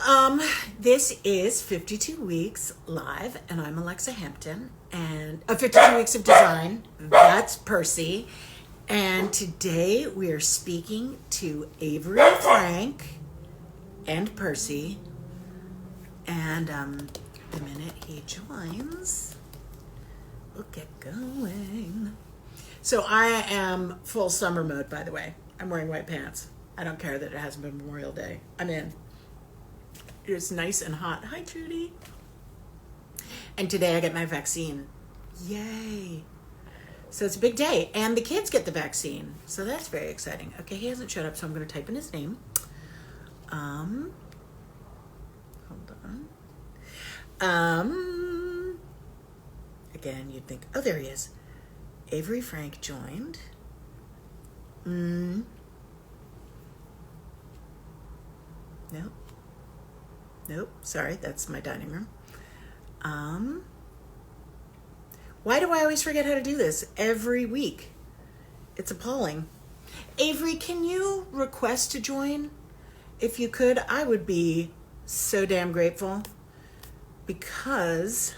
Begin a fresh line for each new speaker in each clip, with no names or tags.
Um, this is 52 Weeks Live, and I'm Alexa Hampton, and 52 Weeks of Design, that's Percy. And today we are speaking to Avery, Frank, and Percy. And the minute he joins, we'll get going. So I am full summer mode, by the way. I'm wearing white pants. I don't care that it hasn't been Memorial Day. I'm in. It's nice and hot. Hi, Judy. And today I get my vaccine. Yay. So it's a big day. And the kids get the vaccine. So that's very exciting. Okay, he hasn't showed up, so I'm going to type in his name. Hold on. Again, you'd think, oh, there he is. Avery Frank joined. Nope. Nope, sorry, that's my dining room. Why do I always forget how to do this every week? It's appalling. Avery, can you request to join? If you could, I would be so damn grateful. Because,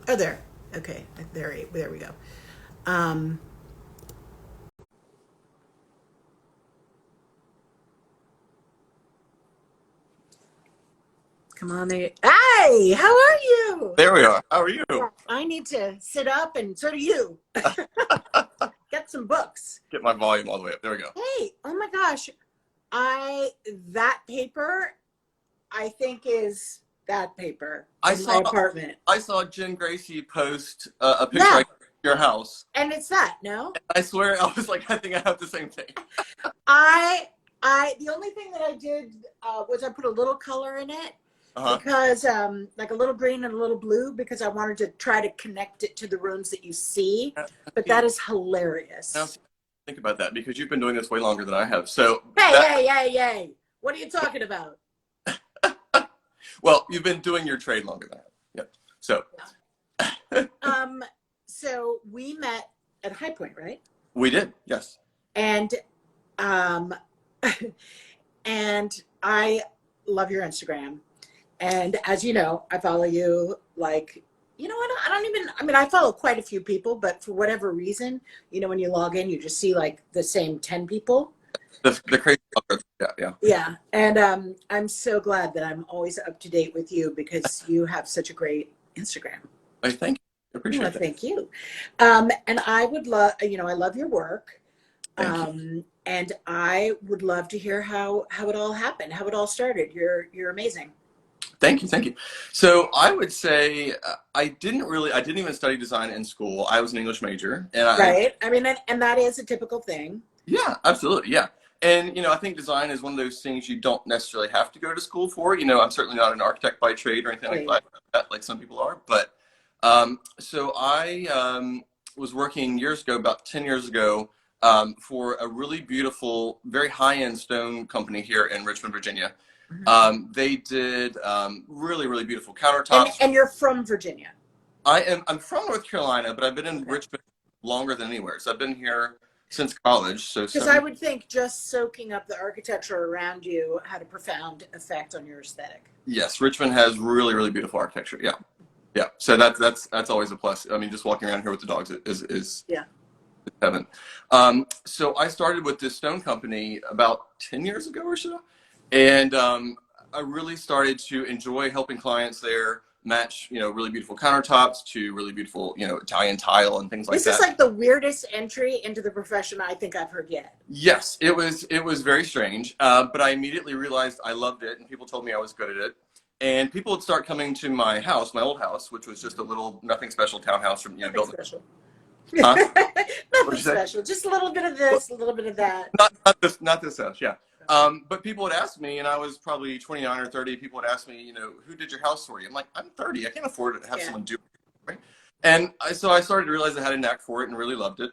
oh, there. Okay, there we go. Come on there. Hey, how are you?
There we are. How are you?
I need to sit up, and so do you. Get some books.
Get my volume all the way up. There we go.
Hey, oh my gosh. That paper, I think is that paper in my apartment.
I saw Jen Gracie post a picture of your house.
And it's that, no?
And I swear, I was like, I think I have the same thing.
The only thing that I did was I put a little color in it.
Uh-huh.
Because like a little green and a little blue, because I wanted to try to connect it to the rooms that you see. But that is hilarious.
Now, think about that, because you've been doing this way longer than I have. So
Hey, what are you talking about?
Well, you've been doing your trade longer than I have. Yep. So
so we met at High Point, right?
we did, yes.
And and I love your Instagram. And as you know, I follow you like, I follow quite a few people, but for whatever reason, when you log in, you just see like the same 10 people.
The crazy, yeah.
Yeah. And I'm so glad that I'm always up to date with you, because you have such a great Instagram.
I thank you. I appreciate it.
Thank you. And I would love, I love your work.
Thank you.
And I would love to hear how it all happened, how it all started. You're amazing.
Thank you. So I would say I didn't even study design in school. I was an English major.
Right. And that is a typical thing.
Yeah, absolutely. Yeah. And, I think design is one of those things you don't necessarily have to go to school for. I'm certainly not an architect by trade or anything like that, like some people are. But so I was working years ago, about 10 years ago, for a really beautiful, very high-end stone company here in Richmond, Virginia. They did really, really beautiful countertops.
And you're from Virginia?
I'm from North Carolina, but I've been in Richmond longer than anywhere. So I've been here since college. So
because I would think just soaking up the architecture around you had a profound effect on your aesthetic.
Yes, Richmond has really, really beautiful architecture. Yeah. Yeah. So that's always a plus. I mean, just walking around here with the dogs is heaven. So I started with this stone company about 10 years ago or so. And I really started to enjoy helping clients there match, really beautiful countertops to really beautiful, Italian tile and things like that.
This is like the weirdest entry into the profession I think I've heard yet.
Yes, it was very strange, but I immediately realized I loved it, and people told me I was good at it. And people would start coming to my house, my old house, which was just a little, nothing special townhouse from,
Nothing
built.
Special.
Huh?
Nothing special. Just a little bit of this, a little bit of that.
Not this house, yeah. But people would ask me, and I was probably 29 or 30, people would ask me, who did your house for you? I'm like, I'm 30. I can't afford to have someone do it. Right? And so I started to realize I had a knack for it and really loved it.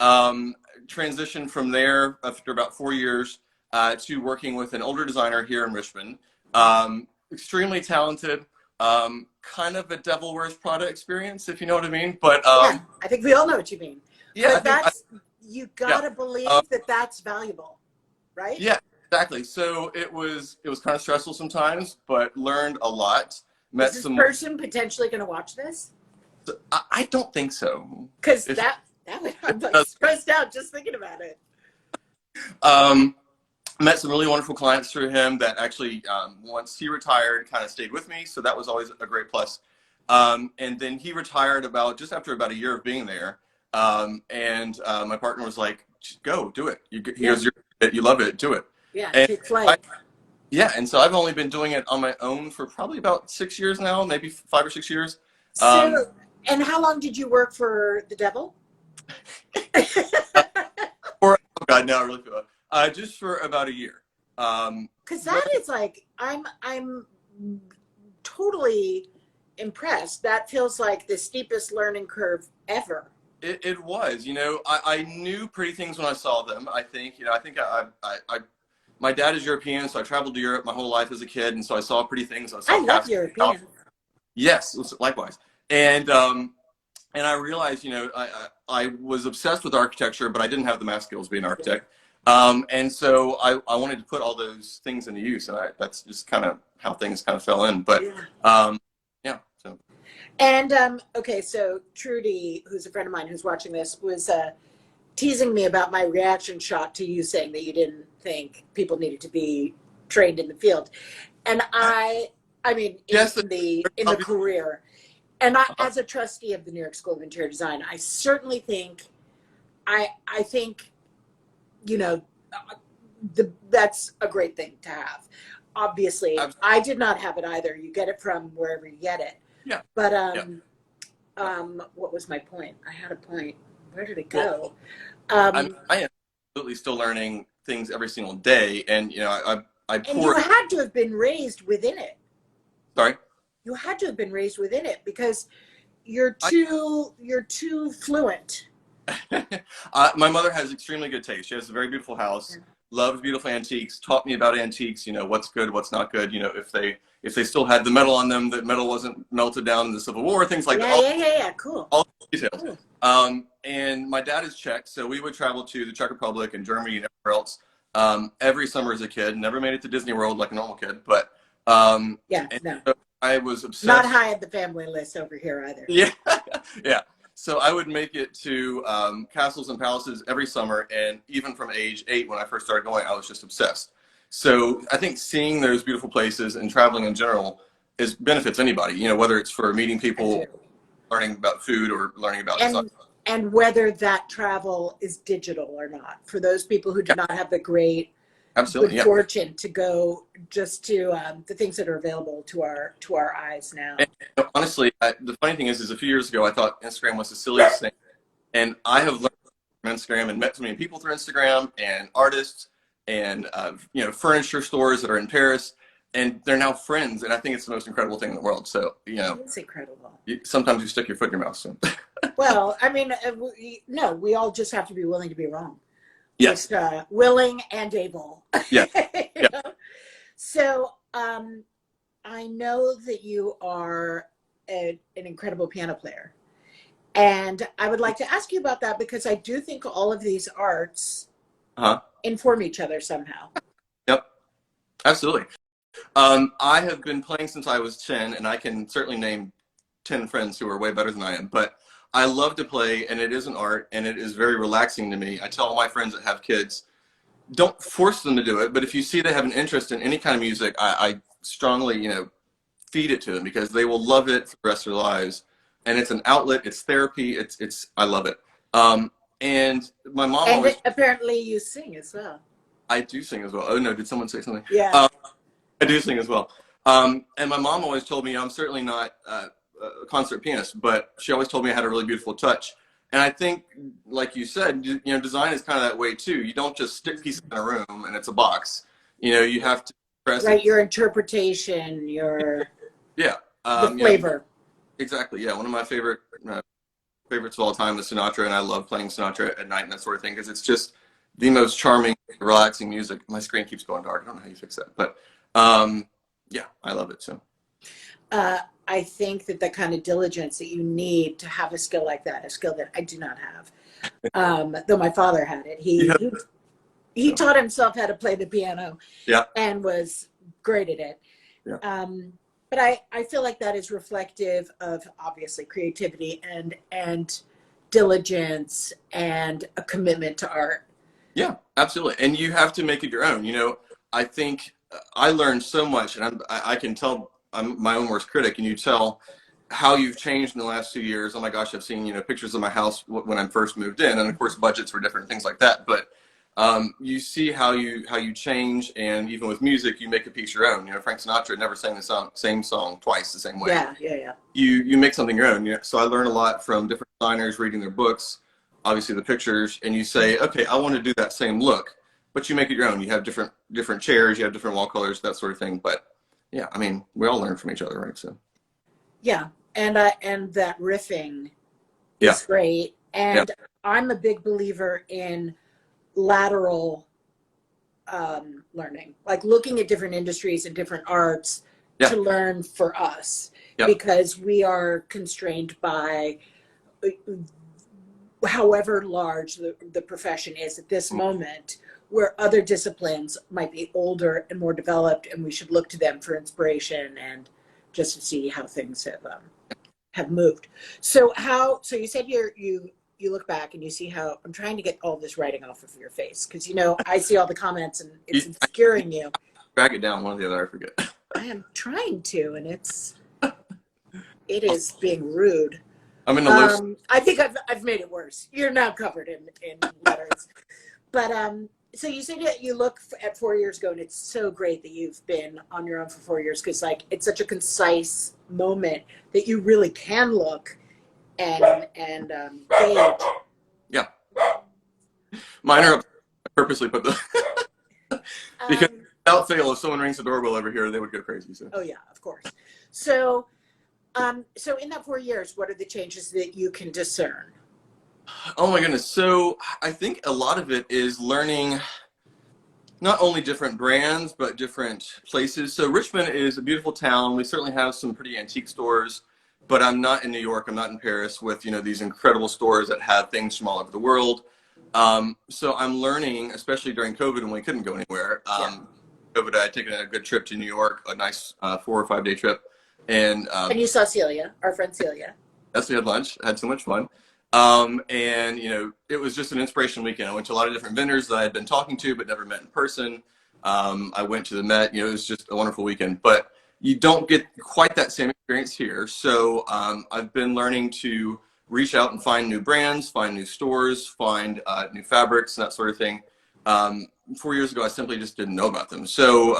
Transitioned from there after about 4 years to working with an older designer here in Richmond. Extremely talented, kind of a Devil Wears Prada experience, if you know what I mean. But
I think we all know what you mean.
Yeah,
but you gotta believe that that's valuable, right?
Yeah, exactly. So it was kind of stressful sometimes, but learned a lot.
Is
Met
this
some.
person potentially going to watch this?
I don't think so.
Because
If
that would, I'm like
it
stressed out just thinking about it.
does, met some really wonderful clients through him that actually, once he retired, kind of stayed with me. So that was always a great plus. And then he retired just after about a year of being there. And my partner was like, "Go do it.
Yeah,
Here's you love it, do it."
yeah,
And
take flight.
yeah, and so I've only been doing it on my own for probably about 6 years now, maybe 5 or 6 years. Um,
So, and how long did you work for the devil?
oh God, no, I really feel it. Just for about a year.
Because that
But
is like I'm totally impressed. That feels like the steepest learning curve ever.
it was, I knew pretty things when I saw them. I think, my dad is European, so I traveled to Europe my whole life as a kid, and so I saw pretty things. I
I
saw
love
castles.
European.
Yes, likewise. And I realized, I was obsessed with architecture, but I didn't have the math skills to be an architect. And so I wanted to put all those things into use, and that's just kind of how things kind of fell in. But
Yeah.
yeah, so
And okay, so Trudy, who's a friend of mine who's watching this, was teasing me about my reaction shot to you saying that you didn't think people needed to be trained in the field. And I mean,
yes,
in the career. And as a trustee of the New York School of Interior Design, I certainly think, I think, you know, that's a great thing to have. Obviously, I did not have it either. You get it from wherever you get it.
yeah,
But
yeah.
what was my point? I had a point. Where did it go?
I am absolutely still learning things every single day, and I
And you
pour.
had to have been raised within it.
Sorry.
You had to have been raised within it because you're
I,
too fluent.
my mother has extremely good taste. She has a very beautiful house, loves beautiful antiques, taught me about antiques, what's good, what's not good, if they still had the metal on them, that metal wasn't melted down in the Civil War, things like that.
Yeah. Cool.
All the details.
Cool.
And my dad is Czech, so we would travel to the Czech Republic and Germany and everywhere else every summer as a kid. Never made it to Disney World like a normal kid, but
No.
so I was obsessed.
Not high at the family list over here either.
Yeah, yeah. So I would make it to castles and palaces every summer, and even from age 8 when I first started going, I was just obsessed. So I think seeing those beautiful places and traveling in general benefits anybody. Whether it's for meeting people, learning about food, or learning about design.
And whether that travel is digital or not, for those people who do not have the great good fortune to go just to the things that are available to our eyes now.
And honestly, the funny thing is a few years ago I thought Instagram was the silliest thing, and I have learned from Instagram and met so many people through Instagram and artists and furniture stores that are in Paris, and they're now friends, and I think it's the most incredible thing in the world. So
it's incredible.
Sometimes you stick your foot in your mouth. So.
Well, I mean, no, we all just have to be willing to be wrong.
Yes.
Willing and able.
Yeah. Yeah.
So I know that you are an incredible piano player. And I would like to ask you about that because I do think all of these arts inform each other somehow.
Yep. Absolutely. I have been playing since I was 10, and I can certainly name 10 friends who are way better than I am. But I love to play, and it is an art, and it is very relaxing to me. I tell all my friends that have kids, don't force them to do it, but if you see they have an interest in any kind of music, I strongly, feed it to them because they will love it for the rest of their lives. And it's an outlet, it's therapy, I love it. And my mom always...
apparently you sing as well.
I do sing as well. Oh no, did someone say something?
Yeah.
I do sing as well. And my mom always told me, I'm certainly not a concert pianist, but she always told me I had a really beautiful touch. And I think, like you said, design is kind of that way too. You don't just stick pieces in a room and it's a box. You have to express
it. Your interpretation, your the flavor.
Exactly. Yeah, one of my favorites of all time is Sinatra, and I love playing Sinatra at night and that sort of thing because it's just the most charming, relaxing music. My screen keeps going dark. I don't know how you fix that, but yeah, I love it. So.
I think that kind of diligence that you need to have a skill like that, a skill that I do not have, though my father had it. he
So,
taught himself how to play the piano
yeah,
and was great at it.
yeah,
But I feel like that is reflective of obviously creativity and diligence and a commitment to art.
yeah, absolutely. And you have to make it your own. I think I learned so much, and I can tell I'm my own worst critic, and you tell how you've changed in the last 2 years. Oh my gosh, I've seen pictures of my house when I first moved in, and of course budgets were different, things like that. But you see how you change, and even with music, you make a piece your own. Frank Sinatra never sang the same song twice the same way.
Yeah, yeah, yeah.
You make something your own. So I learned a lot from different designers, reading their books, obviously the pictures, and you say, okay, I want to do that same look, but you make it your own. You have different chairs, you have different wall colors, that sort of thing. But yeah, I mean, we all learn from each other, right? So
Yeah, and that riffing
yeah,
is great.
yeah,
And I'm a big believer in lateral learning, like looking at different industries and different arts
yeah,
to learn for us,
yeah,
because we are constrained by however large the profession is at this moment, where other disciplines might be older and more developed, and we should look to them for inspiration and just to see how things have moved. So you said you look back and you see how I'm trying to get all this writing off of your face, because I see all the comments and it's obscuring you.
drag it down one or the other. I forget.
I am trying to, and it is being rude.
I'm in the low.
I think I've made it worse. You're now covered in letters. But so you said that you look at 4 years ago, and it's so great that you've been on your own for 4 years, because like it's such a concise moment that you really can look and gauge.
Yeah, mine are up. I purposely put the because without fail, if someone rings the doorbell over here, they would go crazy. So.
Oh yeah, of course. So in that 4 years, what are the changes that you can discern?
Oh my goodness. So I think a lot of it is learning not only different brands, but different places. So Richmond is a beautiful town. We certainly have some pretty antique stores, but I'm not in New York. I'm not in Paris with, these incredible stores that have things from all over the world. So I'm learning, especially during COVID when we couldn't go anywhere. COVID, I had taken a good trip to New York, a nice 4 or 5 day trip. And
you saw Celia, our friend Celia.
Yes, we had lunch, had so much fun. And it was just an inspirational weekend. I went to a lot of different vendors that I had been talking to but never met in person. I went to the Met. It was just a wonderful weekend. But you don't get quite that same experience here. So I've been learning to reach out and find new brands, find new stores, find new fabrics, and that sort of thing. 4 years ago, I simply just didn't know about them. So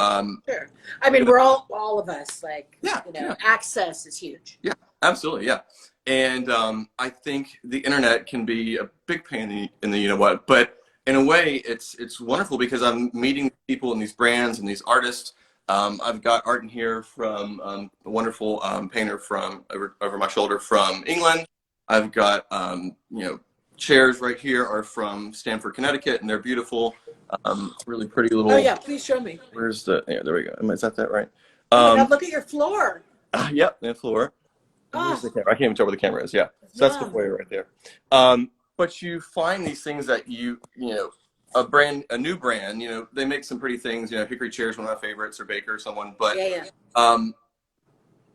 sure. I mean, we're all of us like,
yeah.
access is huge.
Yeah, absolutely. Yeah. And I think the internet can be a big pain in the what, but in a way, it's wonderful because I'm meeting people in these brands and these artists. I've got art in here from a wonderful painter from over my shoulder from England. I've got chairs right here are from Stamford, Connecticut, and they're beautiful. Really pretty little.
Oh yeah, please show me.
Where's the? Yeah, there we go. Is that right?
Oh my God, look at your floor.
Yep, the floor. Where's the camera? I can't even tell where the camera is. Yeah, so that's the foyer right there. But you find these things that a new brand, they make some pretty things. Hickory chair is one of my favorites, or Baker, someone. But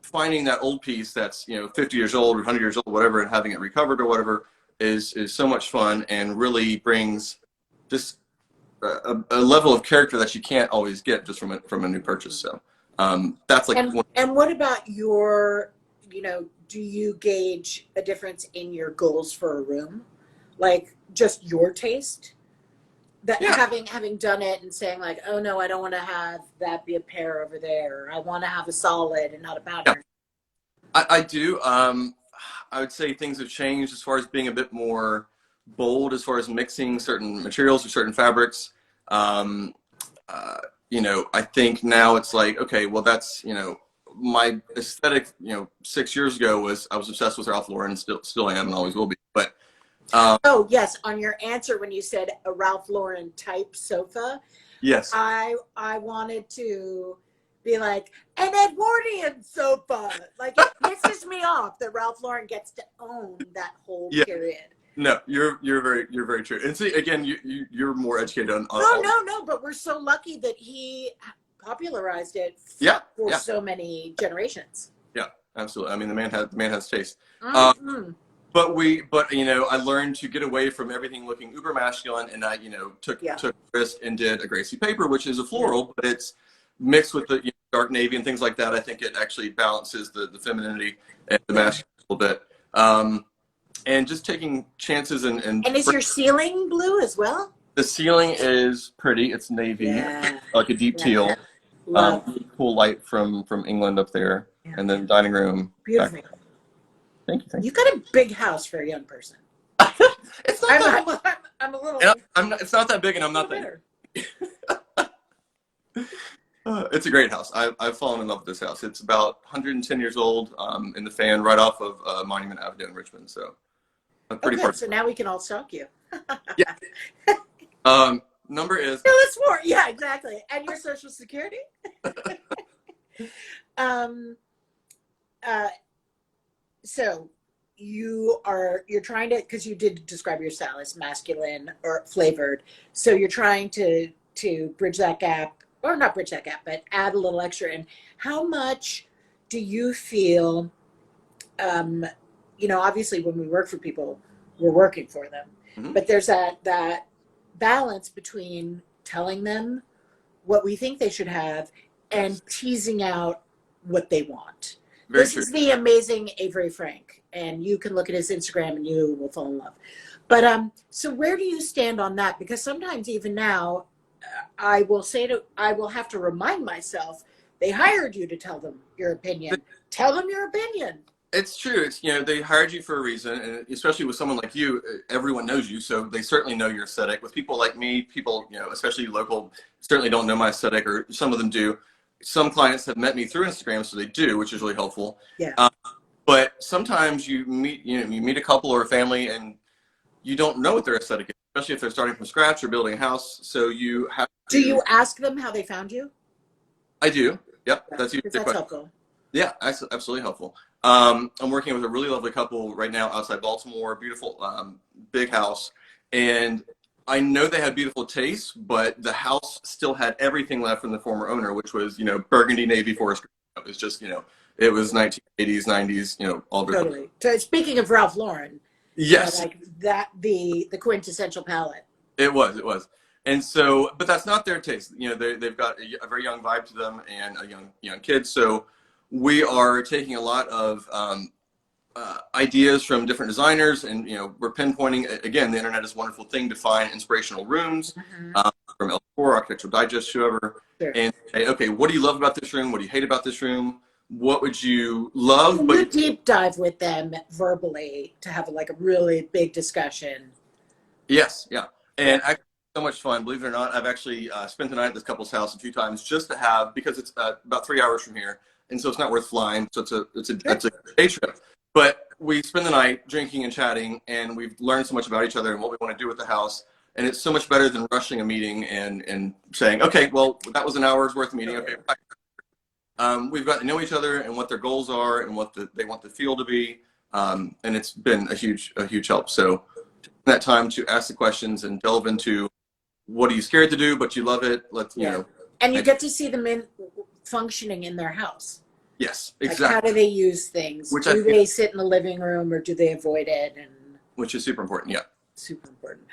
finding that old piece that's 50 years old or 100 years old, whatever, and having it recovered or whatever is so much fun and really brings just a level of character that you can't always get just from a new purchase. So that's like.
And what about your do you gauge a difference in your goals for a room? Like just your taste? That having done it and saying like, oh no, I don't want to have that be a pair over there. I want to have a solid and not a pattern.
Yeah. I do. I would say things have changed as far as being a bit more bold as far as mixing certain materials or certain fabrics. I think now it's like, okay, well that's, my aesthetic, 6 years ago was I was obsessed with Ralph Lauren, still am and always will be. But
oh yes, on your answer when you said a Ralph Lauren type sofa,
yes,
I wanted to be like an Edwardian sofa. Like it pisses me off that Ralph Lauren gets to own that whole period.
No, you're very true. And see, again, you're more educated on
No,
all.
no, but we're so lucky that he popularized it
Yeah,
for
yeah,
so many generations.
yeah, absolutely. I mean, the man has taste.
Mm-hmm.
But you know, I learned to get away from everything looking uber masculine, and I, you know,
Yeah.
took a risk and did a Gracie paper, which is a
Yeah.
floral, but it's mixed with the, you know, dark navy and things like that. I think it actually balances the femininity and the masculine a little bit. And just taking chances
And is your ceiling blue as well?
the ceiling is pretty. It's navy,
Yeah.
like a deep
Yeah.
teal.
Love.
Really cool light from England up there,
Yeah.
and then dining room.
Beautiful.
Back. Thank you. Thank you.
You've got a big house for a young person.
It's not that.
I'm a little.
And I'm not, it's not that big, and I'm not that. It's a great house. I've fallen in love with this house. It's about 110 years old, in the fan, right off of Monument Avenue in Richmond. So, a pretty
good. So now we can all stalk you.
Yeah. Number is.
Tell us more. Yeah, exactly. And your social security. So you're trying to, because you did describe your style as masculine or flavored. So you're trying to bridge that gap, or not bridge that gap, but add a little extra. And how much do you feel, you know, obviously when we work for people, we're working for them,
Mm-hmm.
but there's that balance between telling them what we think they should have and teasing out what they want.
Very
This
true.
is the amazing Avery Frank, and you can look at his Instagram and you will fall in love. But so where do you stand on that? Because sometimes even now, I will have to remind myself, they hired you to tell them your opinion. Tell them your opinion.
It's true. It's, you know, they hired you for a reason, and especially with someone like you, everyone knows you, so they certainly know your aesthetic. With people like me, people, you know, especially local, certainly don't know my aesthetic, or some of them do. Some clients have met me through Instagram, so they do, which is really helpful.
Yeah.
But sometimes you meet a couple or a family, and you don't know what their aesthetic is, especially if they're starting from scratch or building a house. So you have to.
Do you ask them how they found you?
I do. Yep, that's usually the question.
Helpful.
Yeah, absolutely helpful. I'm working with a really lovely couple right now outside Baltimore, beautiful, big house. And I know they had beautiful taste, but the house still had everything left from the former owner, which was, you know, burgundy, navy, forest. It was just, you know, it was 1980s, 90s, you know, all the.
Totally. So speaking of Ralph Lauren.
Yes.
Like that, the quintessential palette.
It was. And so, but that's not their taste. You know, they've got a very young vibe to them and a young kid. So we are taking a lot of ideas from different designers, and, you know, we're pinpointing, again, the internet is a wonderful thing to find inspirational rooms, from L4, Architectural Digest, whoever,
Sure.
and say, okay, what do you love about this room? What do you hate about this room? What would you love?
You deep dive with them verbally to have like a really big discussion.
Yes, yeah. And actually, so much fun. Believe it or not, I've actually spent the night at this couple's house a few times just to have, because it's about 3 hours from here, and so it's not worth flying. So it's a day trip. But we spend the night drinking and chatting, and we've learned so much about each other and what we want to do with the house. And it's so much better than rushing a meeting and saying, okay, well, that was an hour's worth of meeting. Okay, we've got to know each other and what their goals are and what they want the feel to be. And it's been a huge help. So that time to ask the questions and delve into what are you scared to do, but you love it. You know.
And you get to see them functioning in their house.
Yes, exactly.
Like how do they use things? Do they sit in the living room or do they avoid it? And
which is super important. Yeah.
Super important.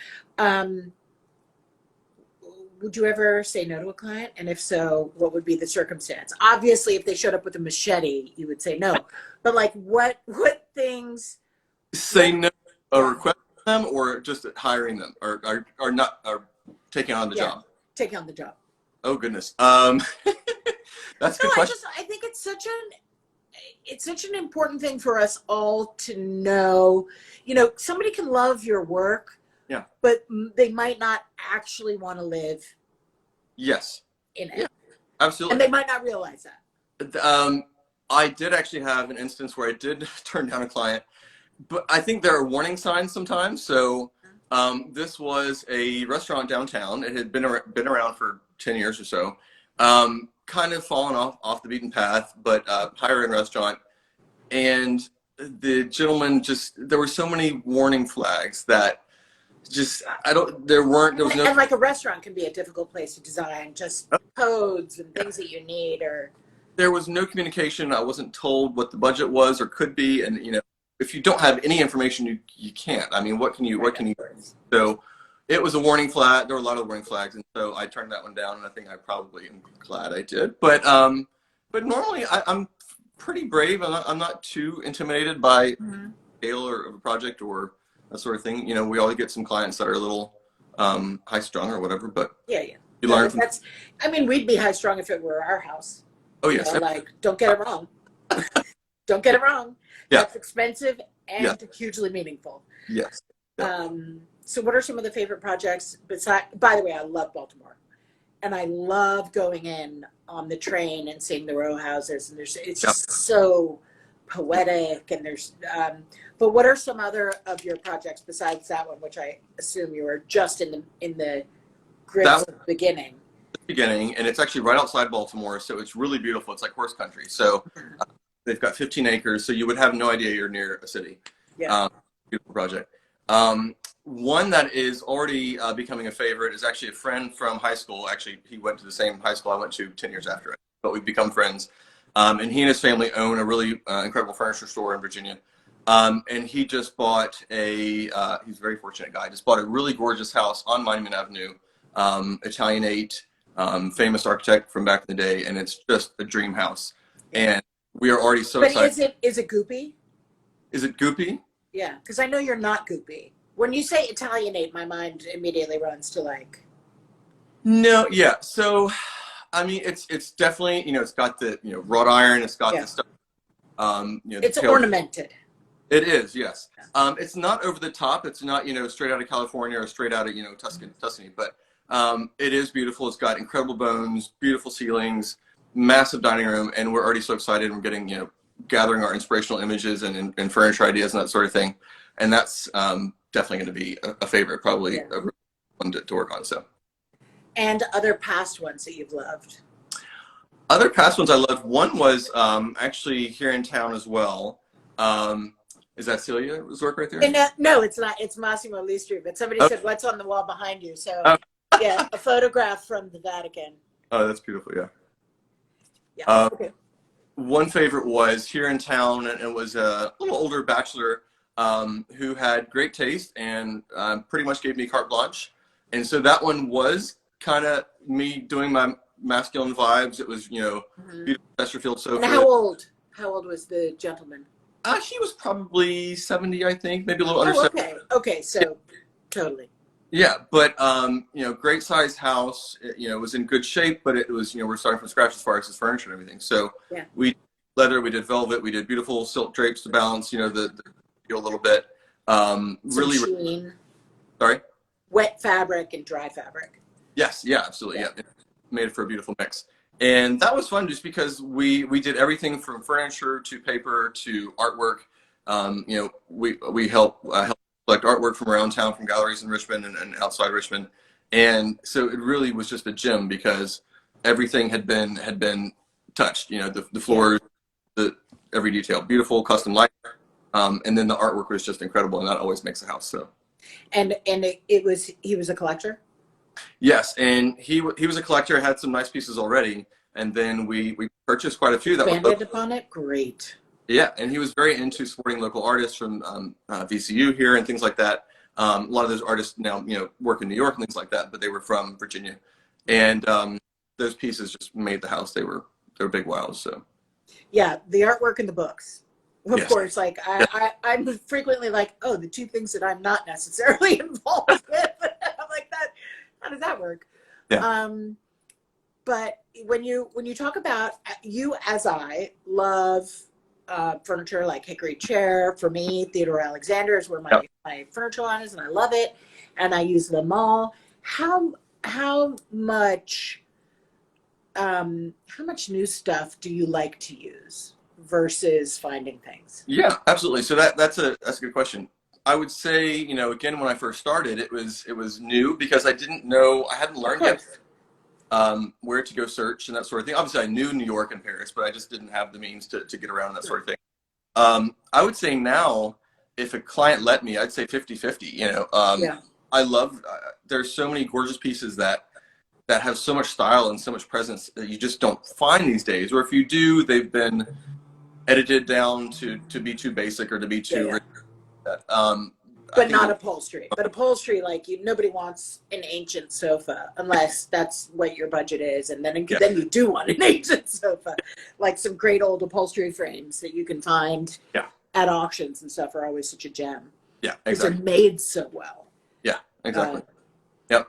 Would you ever say no to a client? And if so, what would be the circumstance? Obviously, if they showed up with a machete, you would say no. But like, what things?
Say no, a request them, or just hiring them, or not, or taking on the job.
Taking on the job.
Oh goodness. That's a good question.
I think it's such an important thing for us all to know. You know, somebody can love your work.
Yeah.
But they might not actually want to live.
Yes.
In it.
Yeah, absolutely.
And they might not realize
that. I did actually have an instance where I did turn down a client, but I think there are warning signs sometimes. So this was a restaurant downtown. It had been around for 10 years or so. Kind of fallen off the beaten path, but higher end restaurant. And the gentleman there were so many warning flags that there was no.
And like a restaurant can be a difficult place to design, just codes and things that you need, or
There was no communication. I wasn't told what the budget was or could be, and if you don't have any information, you can't. I mean, what can you? So it was a warning flag. There were a lot of warning flags, and so I turned that one down, and I think I probably am glad I did. But normally I'm pretty brave. I'm not too intimidated by scale or of a project or that sort of thing. We always get some clients that are a little high strung or whatever, but
yeah.
You learn from.
We'd be high strung if it were our house.
Oh yes.
Don't get it wrong. Don't get it wrong.
Yeah.
That's expensive and hugely meaningful.
Yes. Yeah.
So what are some of the favorite projects by the way, I love Baltimore. And I love going in on the train and seeing the row houses, and it's just so poetic. And but what are some other of your projects besides that one, which I assume you were just in the grips of the beginning?
Beginning, and it's actually right outside Baltimore, so it's really beautiful. It's like horse country. So they've got 15 acres, so you would have no idea you're near a city.
Yeah.
Beautiful project. One that is already becoming a favorite is actually a friend from high school. Actually, he went to the same high school I went to 10 years after it, but we've become friends. And he and his family own a really incredible furniture store in Virginia. And he just bought he's a very fortunate guy, just bought a really gorgeous house on Monument Avenue, Italianate, famous architect from back in the day, and it's just a dream house. And we are already so excited.
But is it goopy?
Is it goopy?
Yeah, because I know you're not goopy. When you say Italianate, my mind immediately runs to like.
No, yeah. So, I mean, it's definitely, it's got the, wrought iron. It's got the stuff.
It's ornamented.
It is, yes. It's not over the top. It's not, straight out of California or straight out of, Tuscany. But it is beautiful. It's got incredible bones, beautiful ceilings, massive dining room, and we're already so excited. We're getting, gathering our inspirational images and furniture ideas and that sort of thing. And that's definitely going to be a favorite, probably a really one to work on. So. And
other past ones that you've loved?
Other past ones I loved. One was actually here in town as well. Is that Celia's work right there?
And, no, it's not. It's Massimo Listri. But somebody said, "What's on the wall behind you?" So, yeah, a photograph from the Vatican.
Oh, that's beautiful. Yeah.
Yeah. Okay.
One favorite was here in town, and it was a little older bachelor who had great taste and pretty much gave me carte blanche. And so that one was kind of me doing my masculine vibes. It was, beautiful Chesterfield sofa.
And how old? How old was the gentleman?
He was probably 70, I think, maybe a little under 70.
Okay, so totally.
Yeah, but great sized house. It was in good shape, but it was, we're starting from scratch as far as his furniture and everything. So we did leather, we did velvet, we did beautiful silk drapes to balance, the a little bit. Really.
Sheen.
Sorry.
Wet fabric and dry fabric.
Yes. Yeah. Absolutely. Yeah. It made it for a beautiful mix. And that was fun just because we did everything from furniture to paper to artwork. We help collect artwork from around town, from galleries in Richmond and outside Richmond. And so it really was just a gem because everything had been touched. The floors, every detail, beautiful custom light. And then the artwork was just incredible, and that always makes a house. So.
And he was a collector.
Yes, and he was a collector, had some nice pieces already, and then we purchased quite a few that
expanded upon it. Great.
Yeah, and he was very into supporting local artists from VCU here and things like that. A lot of those artists now work in New York and things like that, but they were from Virginia, and those pieces just made the house. They were big wows. So. Yeah,
the artwork and the books. Of course, like I'm frequently like, oh, the two things that I'm not necessarily involved with. I'm like, that. How does that work?
Yeah.
But when you talk about you, as I love furniture like hickory chair. For me, Theodore Alexander is where my furniture line is, and I love it. And I use them all. How much new stuff do you like to use versus finding things?
Yeah, absolutely. So that's a good question. I would say, again, when I first started, it was new because I hadn't learned yet where to go search and that sort of thing. Obviously, I knew New York and Paris, but I just didn't have the means to get around that sort of thing. I would say now, if a client let me, I'd say 50-50.
Yeah.
I love, there's so many gorgeous pieces that have so much style and so much presence that you just don't find these days. Or if you do, they've been edited down to be too basic or to be
Yeah,
too
yeah.
rich. I
But
think
not upholstery. But upholstery, like nobody wants an ancient sofa unless that's what your budget is, and then
yeah,
then you do want an ancient sofa, like some great old upholstery frames that you can find
yeah,
at auctions and stuff are always such a gem
yeah,
because they're
exactly.
made so well.
Yeah,
Uh,
exactly. Yep.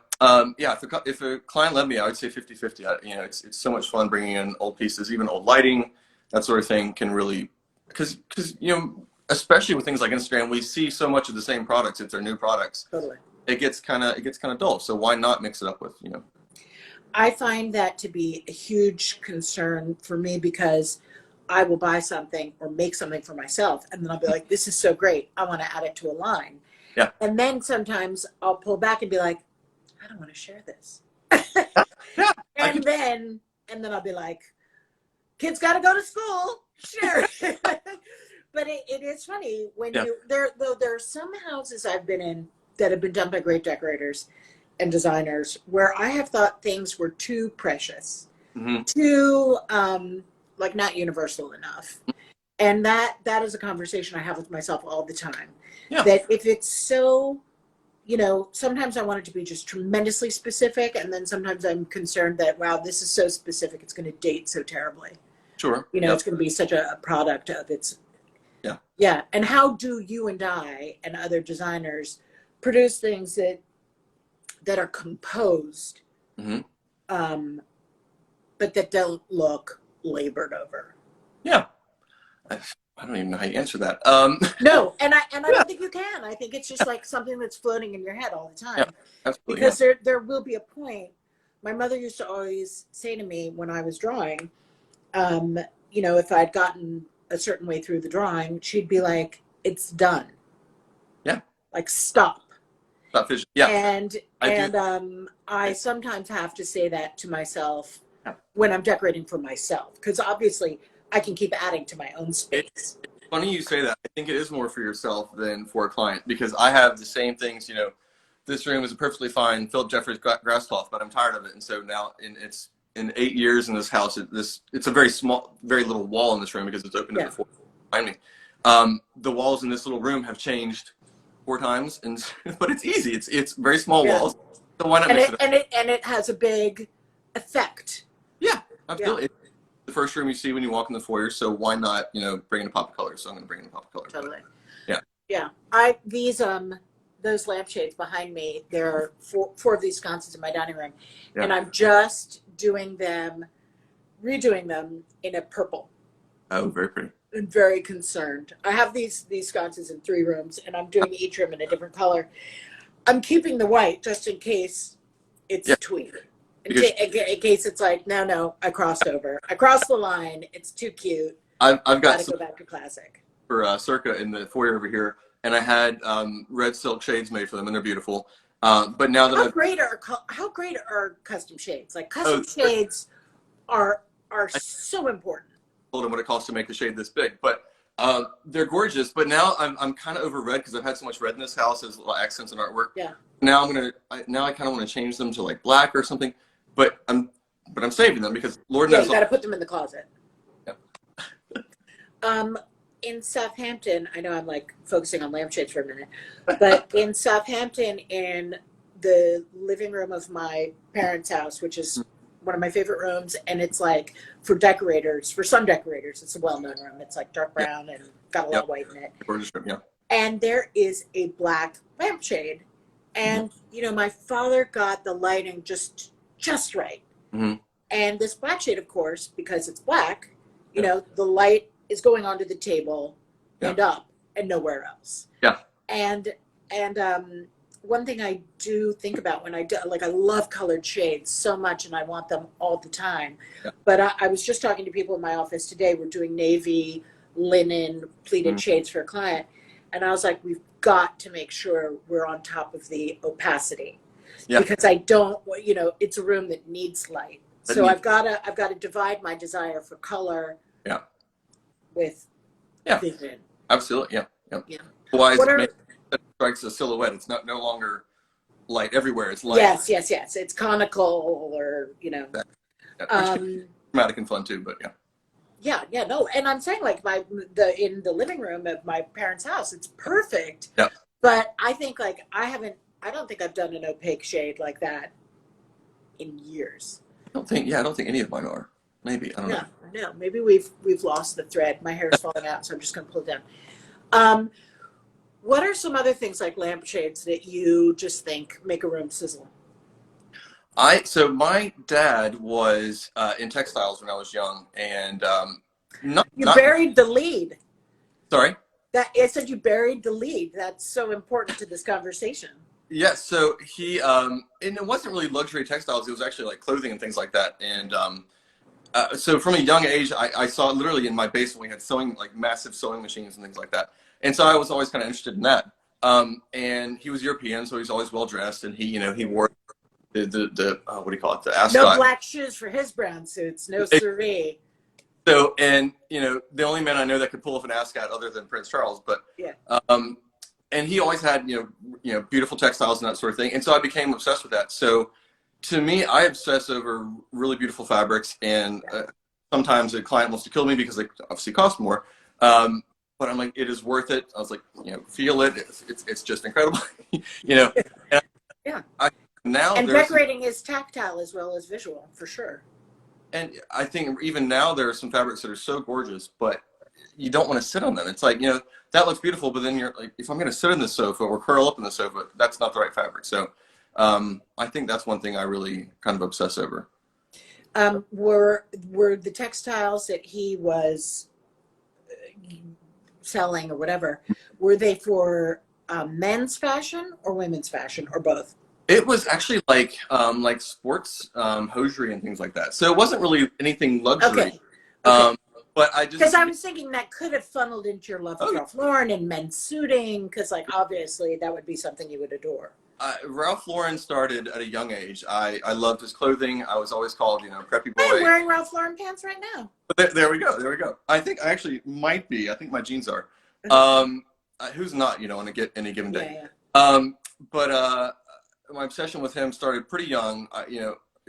Yeah, if a client let me, I would say 50-50. It's so much fun bringing in old pieces, even old lighting, that sort of thing can really, because especially with things like Instagram, we see so much of the same products. If they're new products,
totally.
it gets kind of dull. So why not mix it up with
I find that to be a huge concern for me because I will buy something or make something for myself, and then I'll be like, "This is so great! I want to add it to a line."
Yeah,
And then sometimes I'll pull back and be like, I don't want to share this.
yeah. I
and
could.
then and then I'll be like, kids got to go to school. Share it. But it is funny when
Yeah.
there are some houses I've been in that have been done by great decorators and designers where I have thought things were too precious,
Hmm.
too like not universal enough. And that is a conversation I have with myself all the time.
Yeah.
That if it's so, sometimes I want it to be just tremendously specific, and then sometimes I'm concerned that, wow, this is so specific, it's going to date so terribly.
Sure. Yeah.
It's going to be such a product of its.
Yeah.
Yeah. And how do you and I and other designers produce things that are composed,
Hmm.
um, but that don't look labored over?
Yeah. I don't even know how you answer that.
No, and I
Yeah.
don't think you can. I think it's just like something that's floating in your head all the
Yeah.
time.
Absolutely. Yeah.
Because there will be a point. My mother used to always say to me when I was drawing, if I'd gotten a certain way through the drawing, she'd be like, "It's done.
Yeah.
Like stop."
Not fish. Yeah.
And
I do.
I sometimes have to say that to myself
Yeah.
when I'm decorating for myself, because obviously I can keep adding to my own space.
It's funny you say that. I think it is more for yourself than for a client because I have the same things. This room is a perfectly fine Philip Jeffries grass cloth, but I'm tired of it, and so now it's in 8 years in this house. It's a very small, very little wall in this room because it's open to
Yeah.
the floor behind me. The walls in this little room have changed 4 times, but it's easy. It's very small
Yeah.
walls. So why not
And
mix it up?
it has a big effect.
Yeah,
Yeah.
absolutely. It's the first room you see when you walk in the foyer, so why not bring in a pop of color? So I'm going to bring in a pop of color.
Totally.
Yeah.
Yeah. Those lampshades behind me, there are four of these sconces in my dining room.
Yeah.
And I'm just redoing them in a purple.
Oh, very pretty.
I'm very concerned. I have these sconces in 3 rooms, and I'm doing each room in a different color. I'm keeping the white just in case it's
Yeah.
tweed.
Because
In case it's like, no, I crossed over. I crossed the line. It's too cute.
I've got
Gotta
some
go back to classic.
for Circa in the foyer over here, and I had red silk shades made for them, and they're beautiful. But now that
How great are custom shades? Like
oh,
custom shades are so important.
told them what it costs to make a shade this big, but they're gorgeous. But now I'm kind of over red because I've had so much red in this house as little accents and artwork.
Yeah.
Now I kind of want to change them to like black or something, but I'm saving them because Lord
Yeah,
knows.
you got to put them in the closet.
Yeah.
In Southampton, I know I'm like focusing on lampshades for a minute, but in Southampton, in the living room of my parents' house, which is one of my favorite rooms, and it's like for some decorators, it's a well-known room. It's like dark brown and got a lot of white in it.
Gorgeous room, yeah.
And there is a black lampshade, and my father got the lighting just right.
Mm-hmm.
And this black shade, of course, because it's black, the light is going onto the table and up and nowhere else.
Yeah.
And one thing I do think about when I do, like, I love colored shades so much and I want them all the time.
Yeah.
But I was just talking to people in my office today. We're doing navy, linen, pleated shades for a client. And I was like, we've got to make sure we're on top of the opacity. Yeah. Because I don't, it's a room that needs light. So I've got to divide my desire for color with
Yeah,
vision.
absolutely. Yeah, yeah.
Yeah.
Otherwise,
What
it
are
strikes a silhouette. It's not no longer light everywhere. It's light.
yes, yes, yes. It's conical or, you know.
Yeah, which can be
Um
dramatic and fun too. But yeah,
yeah, yeah, no. And I'm saying like the in the living room of my parents' house, it's perfect.
yeah.
But I think like I don't think I've done an opaque shade like that in years.
I don't think any of mine are. Maybe I don't
No,
know.
no. Maybe we've lost the thread. My hair's falling out, so I'm just gonna pull it down. Um, what are some other things like lampshades that you just think make a room sizzle?
So my dad was in textiles when I was young, and
You
not
buried the lead.
sorry.
That it said you buried the lead. That's so important to this conversation.
Yes, so he and it wasn't really luxury textiles. It was actually like clothing and things like that. And so from a young age, I saw literally in my basement we had sewing, like massive sewing machines and things like that. And so I was always kind of interested in that. And he was European, so he's always well dressed, and he wore the what do you call it, the
No
ascot.
black shoes for his brown suits. No siree.
So, and the only man I know that could pull off an ascot other than Prince Charles, but
Yeah.
um, and he always had beautiful textiles and that sort of thing, and so I became obsessed with that. So, to me, I obsess over really beautiful fabrics, and sometimes a client wants to kill me because they obviously cost more. But I'm like, it is worth it. I was like, feel it. It's just incredible, you know. And
Yeah.
now
And
there's
decorating is tactile as well as visual, for sure.
And I think even now there are some fabrics that are so gorgeous, but you don't want to sit on them. It's like, that looks beautiful, but then you're like, if I'm going to sit in the sofa or curl up in the sofa, that's not the right fabric. So I think that's one thing I really kind of obsess over.
Were the textiles that he was selling or whatever, were they for men's fashion or women's fashion or both?
It was actually like sports hosiery and things like that. So it wasn't really anything luxury.
Okay. Okay.
But I
Because
just,
I was thinking that could have funneled into your love of
oh,
Ralph Lauren and men's suiting, because like obviously that would be something you would adore.
Ralph Lauren started at a young age. I loved his clothing. I was always called, preppy
I'm
boy.
wearing Ralph Lauren pants right now.
But there we go. There we go. I think I actually might be. I think my jeans are. Who's not, on any given day.
Yeah, yeah.
But my obsession with him started pretty young.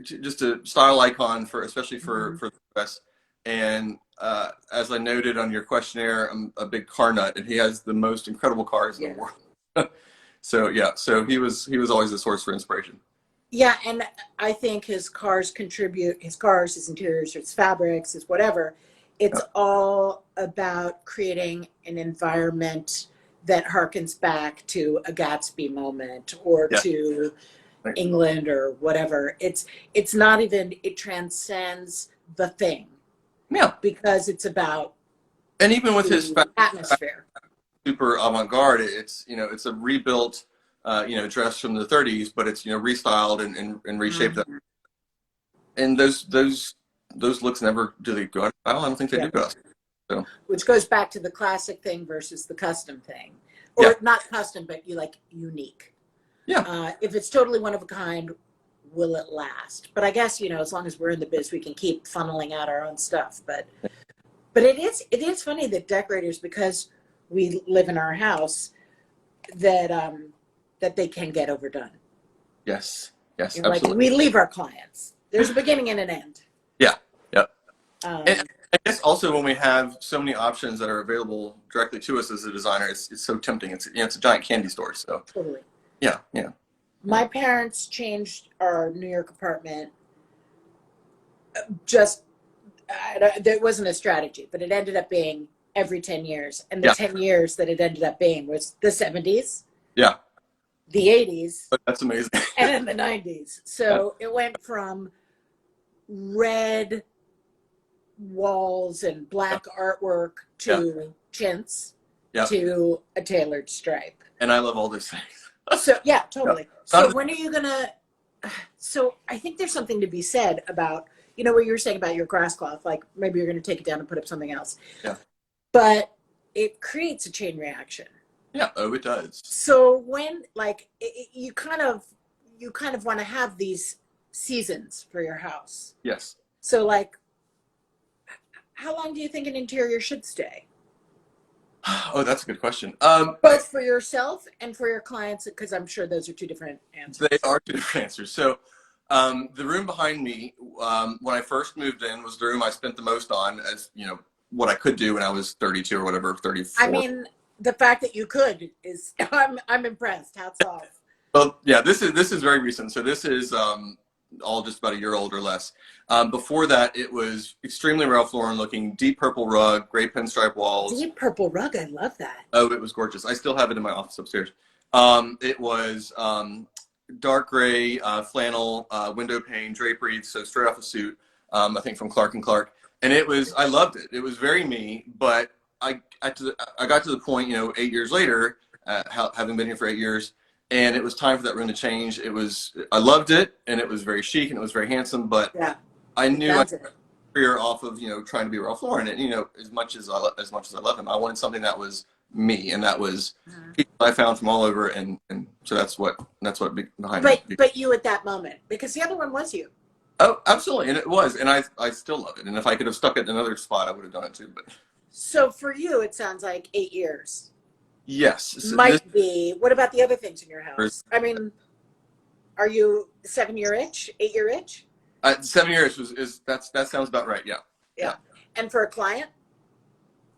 Just a style icon especially for the US. And as I noted on your questionnaire, I'm a big car nut, and he has the most incredible cars in the world. So yeah, so he was always a source for inspiration.
Yeah, and I think his cars, his interiors, his fabrics, his whatever. It's all about creating an environment that harkens back to a Gatsby moment or to England or whatever. It's not even, it transcends the thing.
Yeah.
Because it's about
and even with his
atmosphere.
Super avant-garde, it's a rebuilt dress from the 30s, but it's restyled and reshaped. Mm-hmm. And those looks never do they go out of style. I don't think they do go out. So.
Which goes back to the classic thing versus the custom thing, or not custom, but unique.
Yeah.
If it's totally one of a kind, will it last? But I guess as long as we're in the biz, we can keep funneling out our own stuff. But it is funny that decorators, because we live in our house, that they can get overdone.
Yes. Absolutely.
Like we leave our clients. There's a beginning and an end.
Yeah. And I guess also when we have so many options that are available directly to us as a designer, it's so tempting. It's a giant candy store. So
totally.
Yeah.
My parents changed our New York apartment. Just there wasn't a strategy, but it ended up being every 10 years, and the 10 years that it ended up being was the 70s.
Yeah.
The 80s.
That's amazing.
And then the 90s. So it went from red walls and black artwork to chintz to a tailored stripe.
And I love all those things.
So yeah, totally. So when are you gonna? So I think there's something to be said about what you were saying about your grass cloth. Like maybe you're gonna take it down and put up something else.
Yeah.
But it creates a chain reaction.
Yeah. Oh, it does.
So when you kind of want to have these seasons for your house.
Yes.
So how long do you think an interior should stay?
Oh, that's a good question.
Both for yourself and for your clients, because I'm sure those are two different answers.
They are two different answers. So, the room behind me, when I first moved in, was the room I spent the most on, as you know, what I could do when I was 32 or whatever,
I
34.
mean, the fact that you could is, I'm impressed. Hats off.
Well, yeah, this is very recent. So this is all just about a year old or less. Before that, it was extremely Ralph Lauren looking, deep purple rug, gray pinstripe walls.
Deep purple rug. I love that.
Oh, it was gorgeous. I still have it in my office upstairs. It was dark gray flannel window pane drapery, so straight off a suit. I think from Clark and Clark, and it was. I loved it. It was very me, but I got to the point, 8 years later, having been here for 8 years, and it was time for that room to change. I loved it, and it was very chic and it was very handsome, but
Yeah,
I knew I
that's it.
career off of trying to be Ralph Lauren, and as much as I love him, I wanted something that was me, and that was people I found from all over, and so that's what behind it.
But you at that moment, because the other one was you.
Oh, absolutely, and it was, and I still love it, and if I could have stuck it in another spot, I would have done it too. But
So for you, it sounds like 8 years.
yes,
Might be. What about the other things in your house? I mean, are you 7-year itch, 8-year itch?
7 years that sounds about right. Yeah.
And for a client?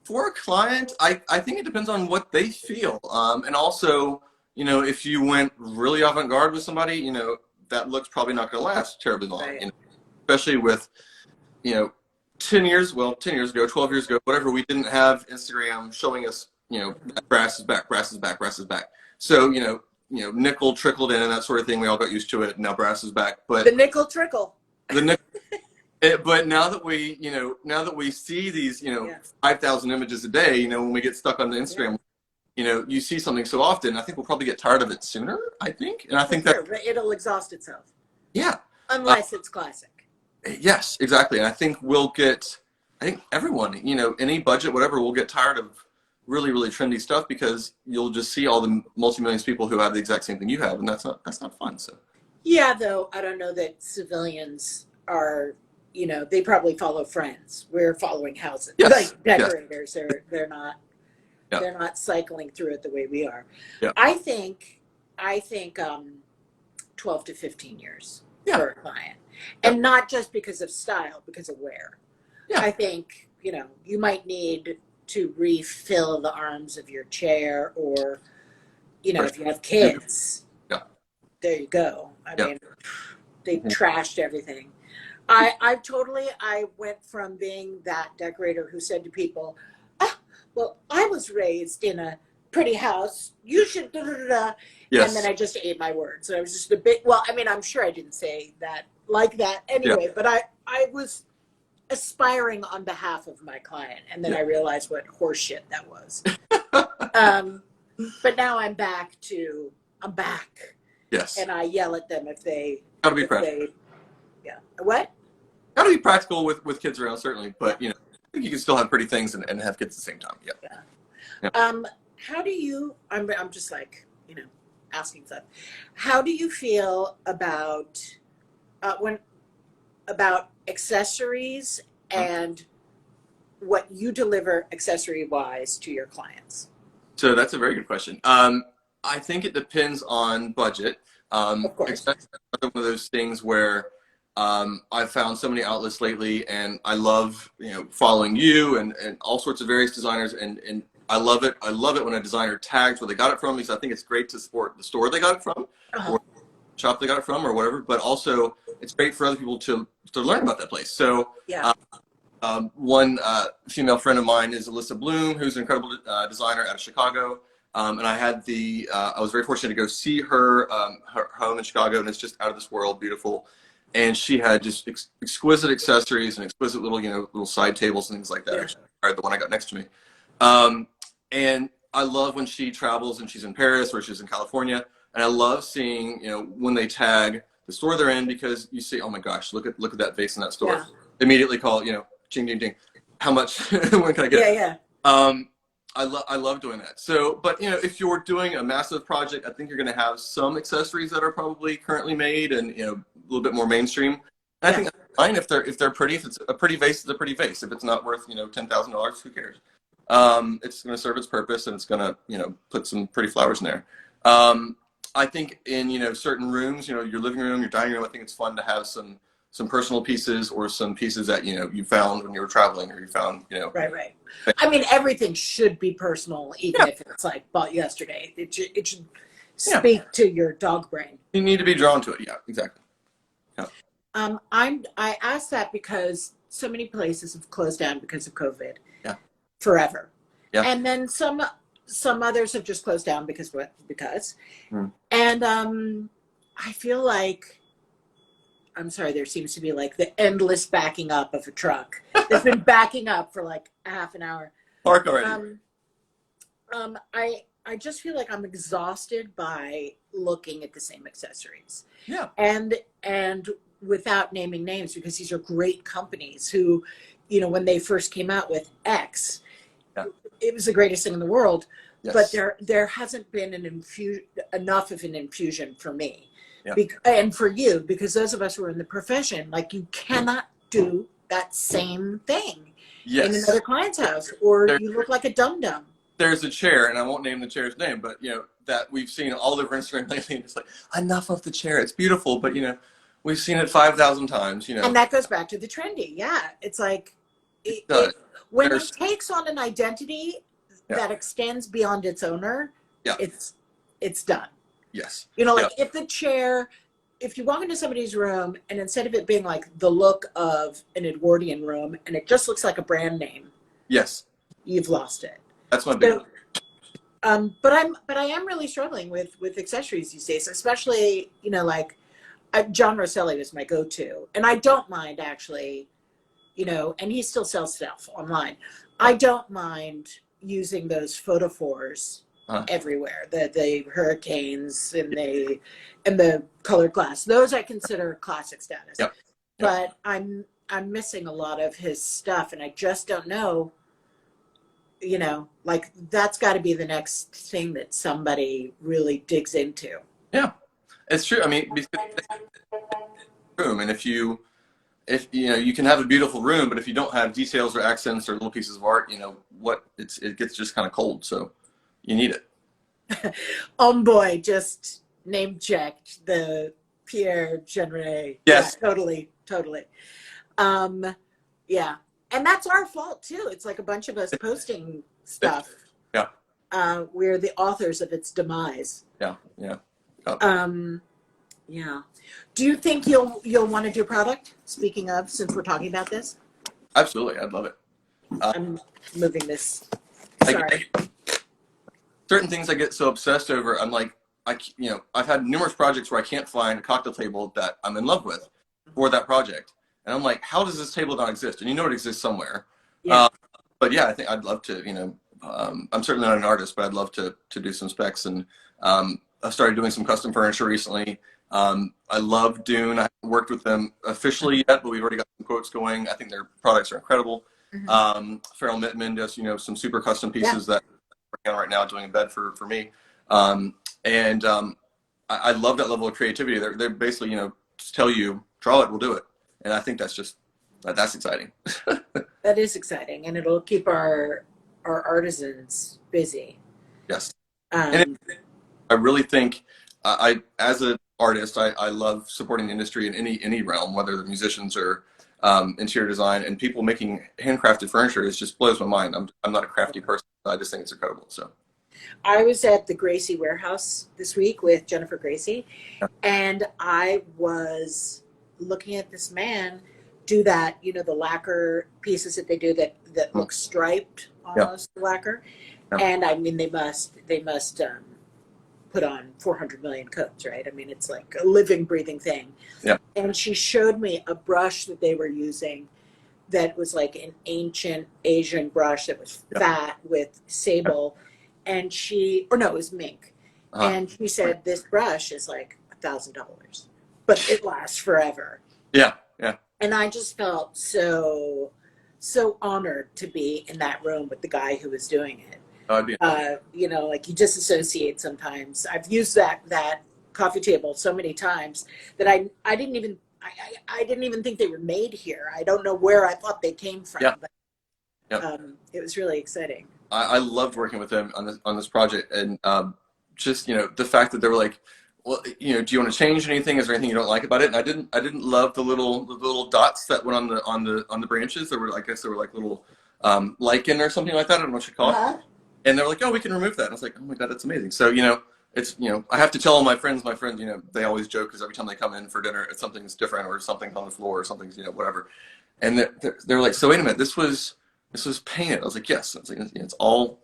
For a client, I think it depends on what they feel. And also, if you went really avant-garde with somebody, that look's probably not going to last terribly long.
Right.
Especially with, 10 years ago, 12 years ago, whatever, we didn't have Instagram showing us, brass is back, brass is back, brass is back. So, nickel trickled in and that sort of thing. We all got used to it. Now brass is back. But
The nickel trickle.
the nickel. But now that we see these, 5,000 images a day, when we get stuck on the Instagram, you see something so often, I think we'll probably get tired of it sooner, I think. And I think that
it'll exhaust itself.
Yeah.
Unless it's classic.
Yes, exactly. And I think everyone, any budget, whatever, will get tired of really, really trendy stuff, because you'll just see all the multi-millions of people who have the exact same thing you have, and that's not fun. So
Yeah, though I don't know that civilians are, they probably follow friends. We're following houses.
Yes.
Like decorators.
Yes.
They're not
Yeah.
they're not cycling through it the way we are.
Yeah.
I think 12 to 15 years
Yeah.
for a client. And not just because of style, because of wear.
Yeah.
I think, you might need to refill the arms of your chair, or, if you have kids.
Yeah.
There you go. I
Yeah.
mean, they
Mhm.
trashed everything. I went from being that decorator who said to people, well, I was raised in a pretty house. You should da da da da.
Yes.
And then I just ate my words. So I was just a bit, well, I mean, I'm sure I didn't say that like that anyway, but I was aspiring on behalf of my client. And then I realized what horseshit that was. But now I'm back.
Yes.
And I yell at them if they.
Gotta be practical.
Yeah. What?
Gotta be practical with kids around, certainly. But, I think you can still have pretty things and have kids at the same time. Yeah.
How do you, I'm just like, asking stuff. How do you feel about about accessories and what you deliver accessory wise to your clients?
So that's a very good question. I think it depends on budget.
Of course.
Accessories are one of those things where I've found so many outlets lately, and I love following you and all sorts of various designers, and I love it. I love it when a designer tags where they got it from, because I think it's great to support the store they got it from, or shop they got it from, or whatever. But also, it's great for other people to learn about that place. So one female friend of mine is Alyssa Bloom, who's an incredible designer out of Chicago. And I was very fortunate to go see her home in Chicago, and it's just out of this world beautiful. And she had just exquisite accessories and exquisite little, little side tables and things like that. Yeah. The one I got next to me. And I love when she travels and she's in Paris or she's in California. And I love seeing, when they tag the store they're in, because you see, oh my gosh, look at that vase in that store. Yeah. Immediately call, ching, ding, ding. How much, when can I get it?
Yeah.
I love doing that. So, but if you're doing a massive project, I think you're going to have some accessories that are probably currently made and a little bit more mainstream. And I think that's fine if they're pretty. If it's a pretty vase, it's a pretty vase. If it's not worth $10,000, who cares? It's going to serve its purpose, and it's going to, put some pretty flowers in there. I think in, certain rooms, your living room, your dining room, I think it's fun to have some personal pieces or some pieces that, you found when you were traveling, or you found,
Right. I mean, everything should be personal, even if it's like bought yesterday. It should speak to your dog brain.
You need to be drawn to it. Yeah, exactly. Yeah.
I asked that because so many places have closed down because of COVID.
Yeah.
Forever.
Yeah.
And then some others have just closed down because.
Mm.
And I feel like, I'm sorry, there seems to be like the endless backing up of a truck that's been backing up for like a half an hour.
Park already.
I just feel like I'm exhausted by looking at the same accessories.
Yeah.
And without naming names, because these are great companies who, when they first came out with X, it was the greatest thing in the world. Yes. But there hasn't been enough of an infusion for me. Yeah. And for you, because those of us who are in the profession, like, you cannot do that same thing in another client's house, or you look like a dum-dum.
There's a chair, and I won't name the chair's name, but that we've seen all over Instagram lately, and it's like, enough of the chair. It's beautiful, but we've seen it 5,000 times.
And that goes back to the trendy. Yeah, it's like when it takes on an identity that extends beyond its owner, it's done.
Yes.
Like if you walk into somebody's room and instead of it being like the look of an Edwardian room and it just looks like a brand name,
yes,
you've lost it.
That's my big.
But I am really struggling with accessories these days, especially like John Rosselli was my go-to, and I don't mind actually, and he still sells stuff online. I don't mind using those photophores everywhere, the hurricanes and the colored glass. Those I consider classic status.
Yep.
But I'm missing a lot of his stuff, and I just don't know. Like, that's got to be the next thing that somebody really digs into.
Yeah, it's true. I mean, room, and if you can have a beautiful room, but if you don't have details or accents or little pieces of art, it gets just kind of cold. So you need it.
Boy, just name checked the Pierre Genret.
Yes,
yeah, totally. Yeah. And that's our fault too. It's like a bunch of us posting stuff.
Yeah.
We're the authors of its demise.
Yeah.
Yeah. Do you think you'll want to do product? Speaking of, since we're talking about this.
Absolutely, I'd love it.
I'm moving this. Sorry.
Certain things I get so obsessed over. I'm like, I've had numerous projects where I can't find a cocktail table that I'm in love with for that project. And I'm like, how does this table not exist? And it exists somewhere. Yeah. But yeah, I think I'd love to, I'm certainly not an artist, but I'd love to do some specs. And I started doing some custom furniture recently. I love Dune. I haven't worked with them officially yet, but we've already got some quotes going. I think their products are incredible. Mm-hmm. Farrell Mittman does, some super custom pieces that I'm working on right now, doing a bed for me. I love that level of creativity. They're basically, just tell you, draw it, we'll do it. And I think that's exciting.
That is exciting, and it'll keep our artisans busy.
Yes. And I really think I as an artist, I love supporting the industry in any realm, whether the musicians or interior design, and people making handcrafted furniture. It just blows my mind. I'm not a crafty person. I just think it's incredible. So
I was at the Gracie warehouse this week with Jennifer Gracie, and I was looking at this man do that, the lacquer pieces that they do that look striped almost, lacquer. And I mean, they must put on 400 million coats, right? I mean, it's like a living, breathing thing.
Yeah.
And she showed me a brush that they were using that was like an ancient Asian brush that was fat with sable. And it was mink. And she said, this brush is like $1,000, but it lasts forever.
Yeah.
And I just felt so honored to be in that room with the guy who was doing it. Like you disassociate sometimes. I've used that coffee table so many times that I didn't even think they were made here. I don't know where I thought they came from.
Yeah.
But, it was really exciting.
I loved working with them on this project, and just the fact that they were like, well, do you want to change anything? Is there anything you don't like about it? And I didn't love the little dots that went on the branches. There were, I guess, there were like little lichen or something like that. I don't know what you call it. And they were like, oh, we can remove that. And I was like, oh my god, that's amazing. So it's I have to tell all my friends. My friends, they always joke because every time they come in for dinner, it's something's different or something's on the floor or something's whatever. And they're like, so wait a minute, this was painted. I was like, yes. I was like, it's all,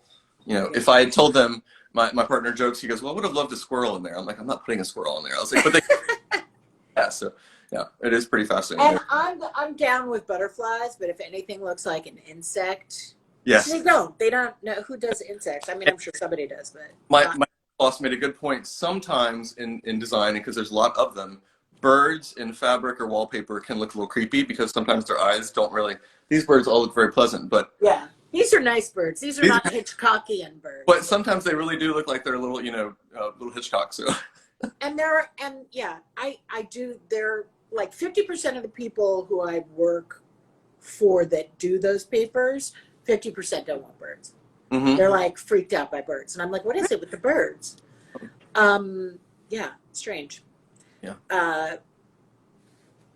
if I had told them, my partner jokes, he goes, well, I would have loved a squirrel in there. I'm like, I'm not putting a squirrel in there. I was like, but they, yeah, so yeah, it is pretty fascinating.
And I'm down with butterflies, but if anything looks like an insect,
yes,
they don't know who does insects. I mean, I'm sure somebody does, but
my boss made a good point. Sometimes in design, because there's a lot of them, birds in fabric or wallpaper can look a little creepy because sometimes their eyes don't really. These birds all look very pleasant, but
yeah, these are nice birds. These are not Hitchcockian birds.
But sometimes they really do look like they're little, little Hitchcock. So.
And I do. They're like 50% of the people who I work for that do those papers, 50% don't want birds.
Mm-hmm.
They're like freaked out by birds, and I'm like, what is it with the birds? Yeah, strange.
Yeah.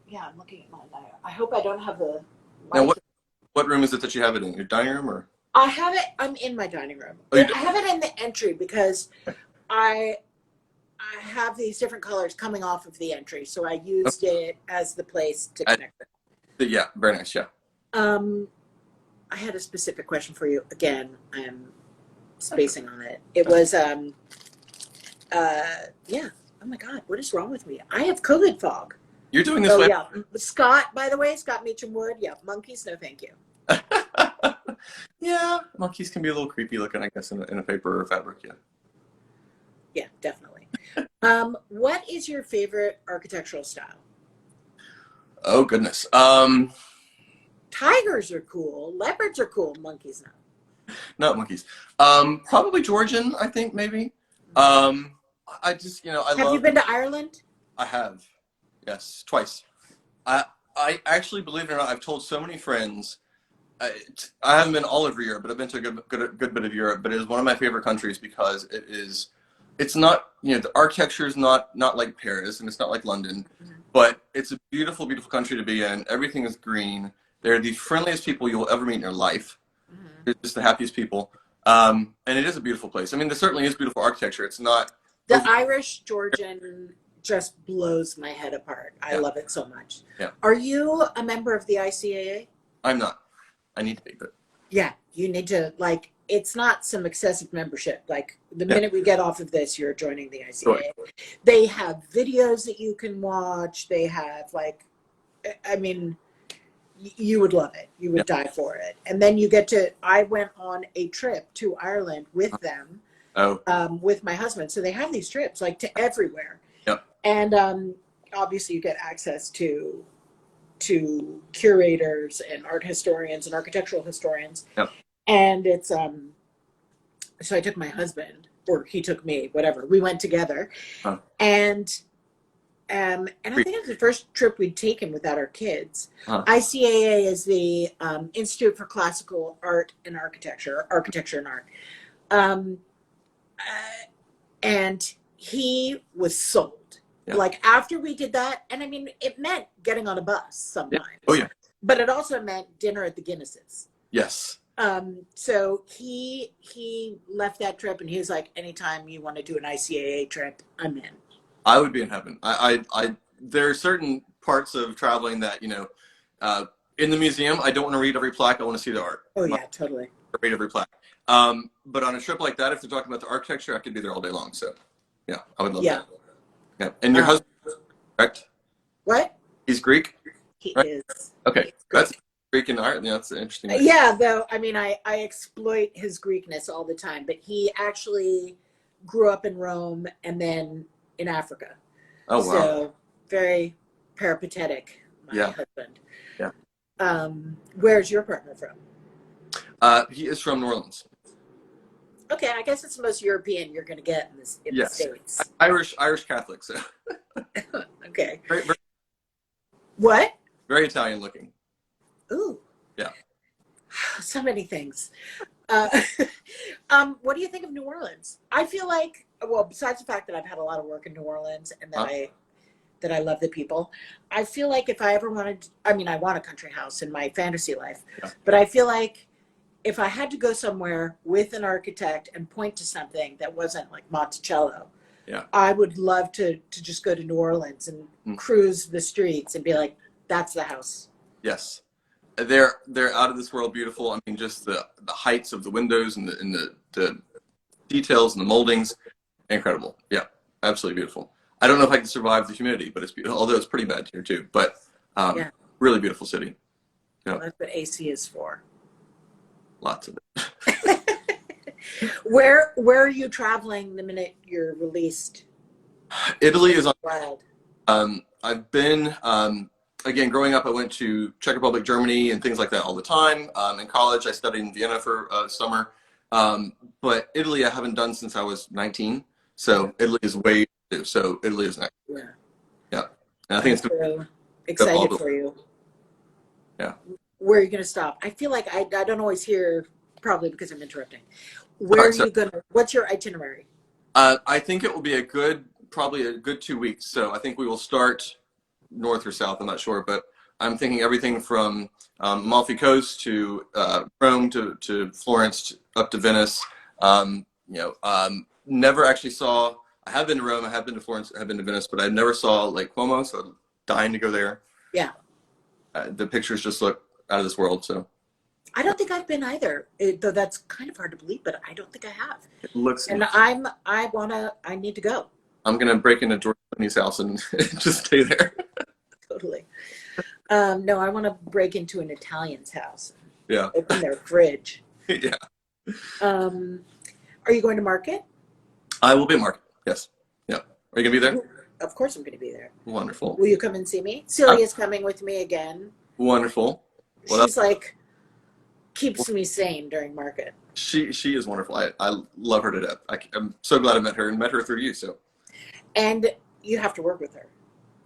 Yeah, I'm looking at my diary. I hope I don't have the.
Now, what room is it that you have it in? Your dining room, or?
I have it. I'm in my dining room.
Oh,
I have it in the entry because I have these different colors coming off of the entry, so I used it as the place to connect it.
Yeah, very nice. Yeah.
I had a specific question for you. Again, I'm spacing on it. It was yeah. Oh my God, what is wrong with me? I have COVID fog.
You're doing this way.
Yeah. Scott, by the way, Scott Meacham Wood. Yeah, monkeys, no thank you.
Yeah, monkeys can be a little creepy looking, I guess, in a paper or fabric. Yeah.
Yeah, definitely. What is your favorite architectural style?
Oh goodness.
Tigers are cool. Leopards are cool. Monkeys, no.
Not monkeys. Probably Georgian, I think, maybe. I just,
Have you been to Ireland?
I have. Yes, twice. I actually, believe it or not, I've told so many friends. I haven't been all over Europe, but I've been to a good bit of Europe. But it is one of my favorite countries because it's not, the architecture is not like Paris and it's not like London, but it's a beautiful, beautiful country to be in. Everything is green. They're the friendliest people you'll ever meet in your life. They're just the happiest people. And it is a beautiful place. I mean, there certainly is beautiful architecture. It's not.
The Irish Georgian just blows my head apart. I love it so much.
Yeah.
Are you a member of the ICAA?
I'm not. I need to be, but.
Yeah, you need to, like, it's not some excessive membership. Like, the minute we get off of this, you're joining the ICAA.
Sure.
They have videos that you can watch. They have, like, I mean, you would love it. You would die for it. And then you get to, I went on a trip to Ireland with them, with my husband. So they have these trips, like, to everywhere.
Yep.
And obviously you get access to curators and art historians and architectural historians.
Yep.
And it's so I took my husband, or he took me, whatever. We went together. And I think it was the first trip we'd taken without our kids. ICAA is the Institute for Classical Art and Architecture and Art. And he was sold. Yeah. Like, after we did that, and I mean, it meant getting on a bus sometimes.
Yeah. Oh, yeah.
But it also meant dinner at the Guinnesses.
Yes.
So he left that trip, and he was like, anytime you want to do an ICAA trip, I'm in.
I would be in heaven. There are certain parts of traveling that, in the museum, I don't want to read every plaque. I want to see the art.
Oh, yeah, totally.
Read every plaque. But on a trip like that, if they're talking about the architecture, I could be there all day long. So, yeah, I would love that. Yeah. And your husband, correct?
What?
He's Greek?
He
right?
is.
Okay. That's Greek and art. Yeah, that's interesting.
Yeah, though, I mean, I exploit his Greekness all the time, but he actually grew up in Rome and then in Africa.
Oh, wow.
So, very peripatetic, my husband.
Yeah.
Where's your partner from?
He is from New Orleans.
Okay, I guess it's the most European you're going to get in the States.
Irish Catholic. So.
Okay.
Very,
what?
Very Italian looking.
Ooh.
Yeah.
So many things. Uh, what do you think of New Orleans? I feel like, well, besides the fact that I've had a lot of work in New Orleans and
Huh?
that I love the people, I feel like if I ever wanted, I mean, I want a country house in my fantasy life,
Yeah.
but I feel like if I had to go somewhere with an architect and point to something that wasn't like Monticello,
Yeah.
I would love to just go to New Orleans and
Mm.
cruise the streets and be like, that's the house.
Yes. They're out of this world beautiful. I mean, just the heights of the windows and the details and the moldings, incredible. Yeah, absolutely beautiful. I don't know if I can survive the humidity, but it's beautiful. Although it's pretty bad here too. But
Yeah,
really beautiful city. Yeah,
well, that's what AC is for.
lots of it.
Where are you traveling the minute you're released?
Italy is on.
Wild.
I've been again growing up. I went to Czech Republic, Germany, and things like that all the time. In college, I studied in Vienna for summer. But Italy, I haven't done since I was 19. So Italy is way new. So Italy is next.
Yeah.
Yeah, and I think
I'm
it's going
so
to go all
excited
the.
for you.
Yeah.
Where are you going to stop? I feel like I don't always hear, probably because I'm interrupting.
All
Where are
right, so
you going to, what's your itinerary?
I think it will be probably a good 2 weeks. So I think we will start north or south. I'm not sure, but I'm thinking everything from Amalfi Coast to Rome to Florence up to Venice. Never actually saw. I have been to Rome. I have been to Florence. I have been to Venice, but I never saw Lake Como. So I'm dying to go there.
Yeah.
The pictures just look out of this world. So
I don't think I've been either, though that's kind of hard to believe, but I don't think I have.
it looks.
And I need to go.
I'm gonna break into George Clooney's house and just stay there.
Totally. No, I want to break into an Italian's house,
Yeah.
open their fridge.
Yeah.
Are you going to market?
I will be at market. Yes. Yeah. Are you gonna be there?
Of course I'm going to be there.
Wonderful.
Will you come and see me? Celia's coming with me again.
Wonderful.
She's like, keeps me sane during market.
She is wonderful. I love her to death. I'm so glad I met her and met her through you. So.
And you have to work with her.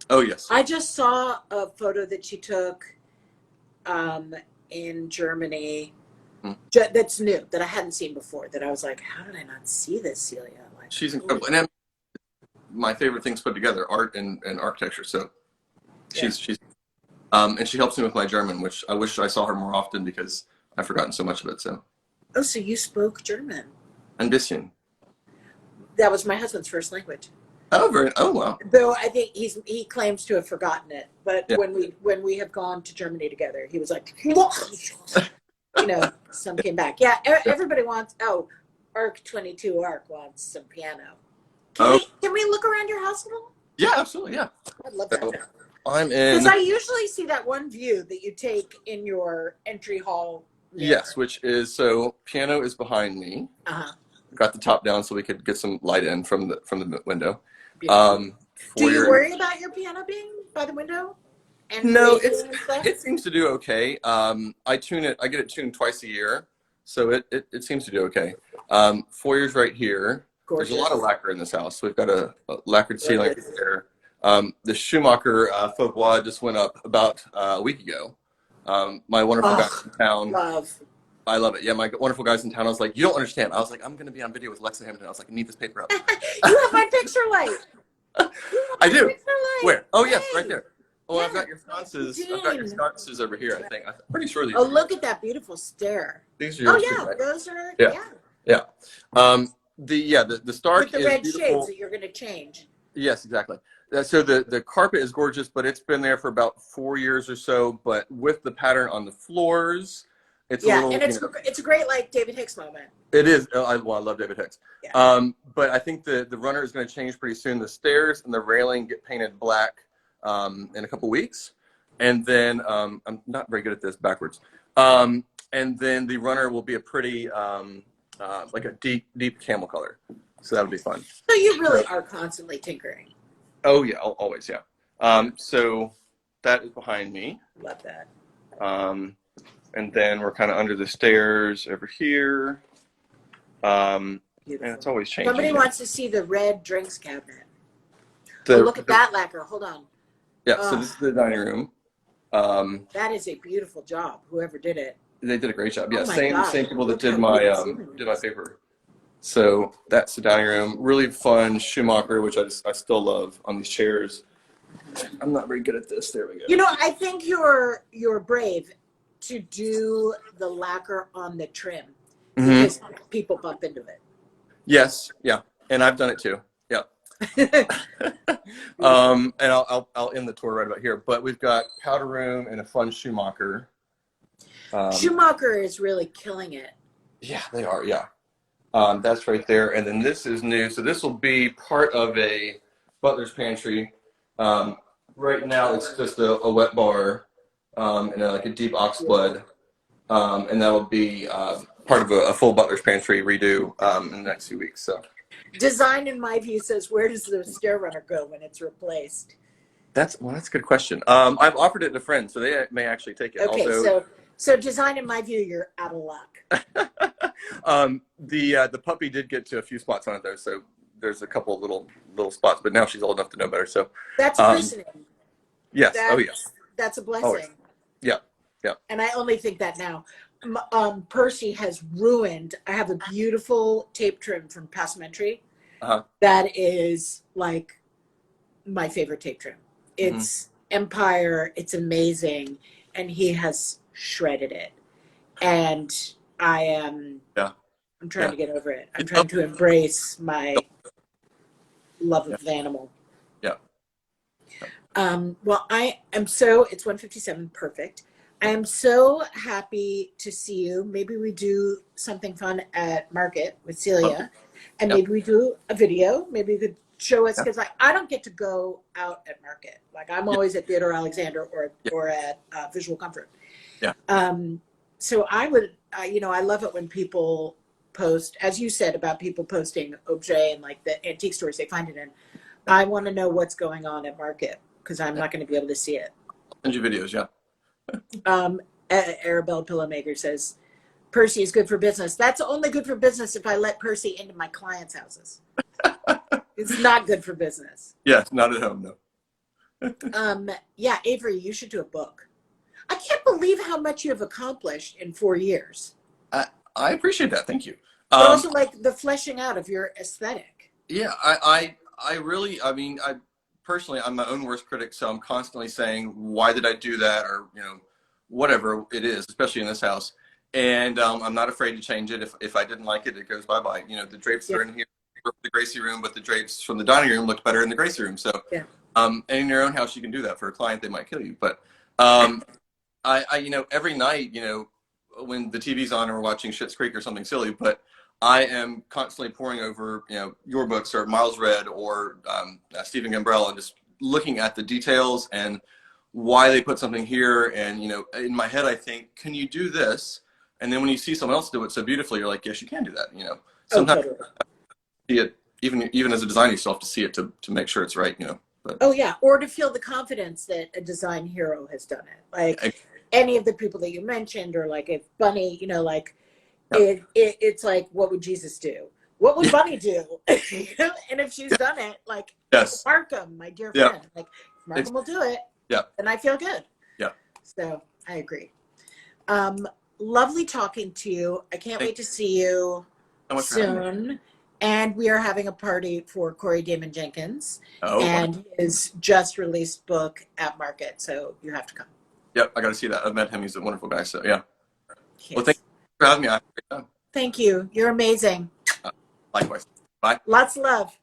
Oh yes.
I just saw a photo that she took in Germany that's new, that I hadn't seen before, that I was like, how did I not see this, Celia? Like,
she's incredible. And my favorite things put together, art and architecture. So she's and she helps me with my German, which I wish I saw her more often because I've forgotten so much of it. So.
Oh, so you spoke German?
Ein bisschen.
That was my husband's first language.
Oh wow.
Though I think he claims to have forgotten it, but
Yeah.
when we have gone to Germany together, he was like, some came back. Yeah, everybody wants. Oh, Arc 22 Arc wants some piano. Can we look around your house a little?
Yeah, absolutely. Yeah.
I'd love that.
So, I'm in.
Because I usually see that one view that you take in your entry hall mirror.
Yes, which is so piano is behind me.
Uh-huh.
Got the top down so we could get some light in from the window.
Do you worry about your piano being by the window? And
no, it seems to do okay. I tune it. I get it tuned twice a year, so it seems to do okay. Foyer's right here. Gorgeous. There's a lot of lacquer in this house. We've got a lacquered ceiling there. The Schumacher faux bois just went up about a week ago. My wonderful guys in town. I love it. Yeah, my wonderful guys in town. I was like, you don't understand. I was like, I'm going to be on video with Alexa Hampton. I was like, I need this paper up.
You have my picture light.
I do. Where? Oh, yes, right there. Oh, yeah. I've got your sconces. I've got your sconces over here, I think. I'm pretty sure these are.
Look at that beautiful stair.
These are yours too, right?
Those are,
Yeah. The Stark
with the
is
red
beautiful.
shades that you're going to change.
Yes, exactly. So the carpet is gorgeous, but it's been there for about 4 years or so. But with the pattern on the floors, it's a little.
And it's a great like David Hicks moment.
It is. I love David Hicks. Yeah. But I think the runner is going to change pretty soon. The stairs and the railing get painted black in a couple weeks, and then I'm not very good at this backwards. And then the runner will be a pretty like a deep camel color. So that'll be fun.
So you really are constantly tinkering.
Oh yeah, always, yeah. So that is behind me.
Love that.
And then we're kind of under the stairs over here. And it's always changing.
Somebody wants to see the red drinks cabinet. Look at that lacquer. Hold on.
Yeah, so this is the dining room.
That is a beautiful job, whoever did it.
They did a great job. Yeah,
Oh my
same
God.
people that
Look how beautiful it
did my
is.
paper. So that's the dining room. Really fun Schumacher, which I still love on these chairs. I'm not very good at this. There we
You
go.
know, I think you're brave to do the lacquer on the trim
Hmm.
because people bump into
Yes, yeah, and I've done it too. Yeah.
it.
And I'll end the tour right about here. But we've got powder room and a fun Schumacher. Um,
Schumacher is really killing it.
yeah, they are. Yeah. That's right there. And then this is new. So this will be part of a butler's pantry. Um, right now, it's just a wet bar and like a deep ox blood. And that'll be part of a full butler's pantry redo in the next few weeks. So
Design, in my view, says where does the stair runner go when it's replaced?
that's a good question. I've offered it to friends, so they may actually take it.
Okay,
Although
so design, in my view, you're out of luck.
the puppy did get to a few spots on it though, so there's a couple of little spots. But now she's old enough to know better. So
That's
um,
christening.
yes, oh yes,
That's a
always,
blessing.
yeah, yeah.
And I only think that now. Percy has ruined. I have a beautiful tape trim from Passementry
Uh-huh.
that is like my favorite tape trim. It's Empire. It's amazing, and he has shredded it. And I am.
Yeah.
I'm trying
Yeah.
to get over it. I'm trying to embrace my love of the animal.
Yeah.
Well, I am so. It's 1:57. Perfect. I am so happy to see you. Maybe we do something fun at Market with Celia, and
Yep.
maybe we do a video. Maybe you could show us
Yeah.
because I don't get to go out at Market. Like I'm always at Theodore Alexander or at Visual Comfort.
Yeah.
So I would, I love it when people post, as you said about people posting objet and like the antique stores they find it in. I want to know what's going on at Market because I'm not going to be able to see it.
Send you videos, yeah.
Arabelle Pillowmaker says, Percy is good for business. That's only good for business if I let Percy into my clients' houses. It's not good for business.
Yes, not at home, no.
Yeah, Avery, you should do a book. I can't believe how much you have accomplished in 4 years.
I appreciate that. Thank you.
But also like the fleshing out of your aesthetic.
Yeah, I really, I mean, personally, I'm my own worst critic, so I'm constantly saying, why did I do that? Or, whatever it is, especially in this house. And I'm not afraid to change it. If I didn't like it, it goes bye-bye. The drapes that are in here were for the Gracie room, but the drapes from the dining room looked better in the Gracie room. So, and in your own house, you can do that. For a client, they might kill you. But every night, when the TV's on and we're watching Schitt's Creek or something silly, but I am constantly poring over, your books or Miles Read or Stephen Gambrell and just looking at the details and why they put something here. And, in my head, I think, can you do this? And then when you see someone else do it so beautifully, you're like, yes, you can do that. Sometimes see it, even as a designer, you still have to see it to make sure it's right, But,
oh, yeah. Or to feel the confidence that a design hero has done it. Like any of the people that you mentioned, or like if Bunny, it's like, what would Jesus do? What would Bunny do? And if she's done it, like Markham, my dear friend, like Markham will do it.
Yeah.
And I feel good.
Yeah.
So I agree. Lovely talking to you. I can't wait to see you soon. And we are having a party for Corey Damon Jenkins and his just released book at Market. So you have to come.
Yep, I got to see that. I've met him. He's a wonderful guy. So yeah.
Yes.
Well, thank you for having me.
Thank you. You're amazing.
Likewise. Bye.
Lots of love.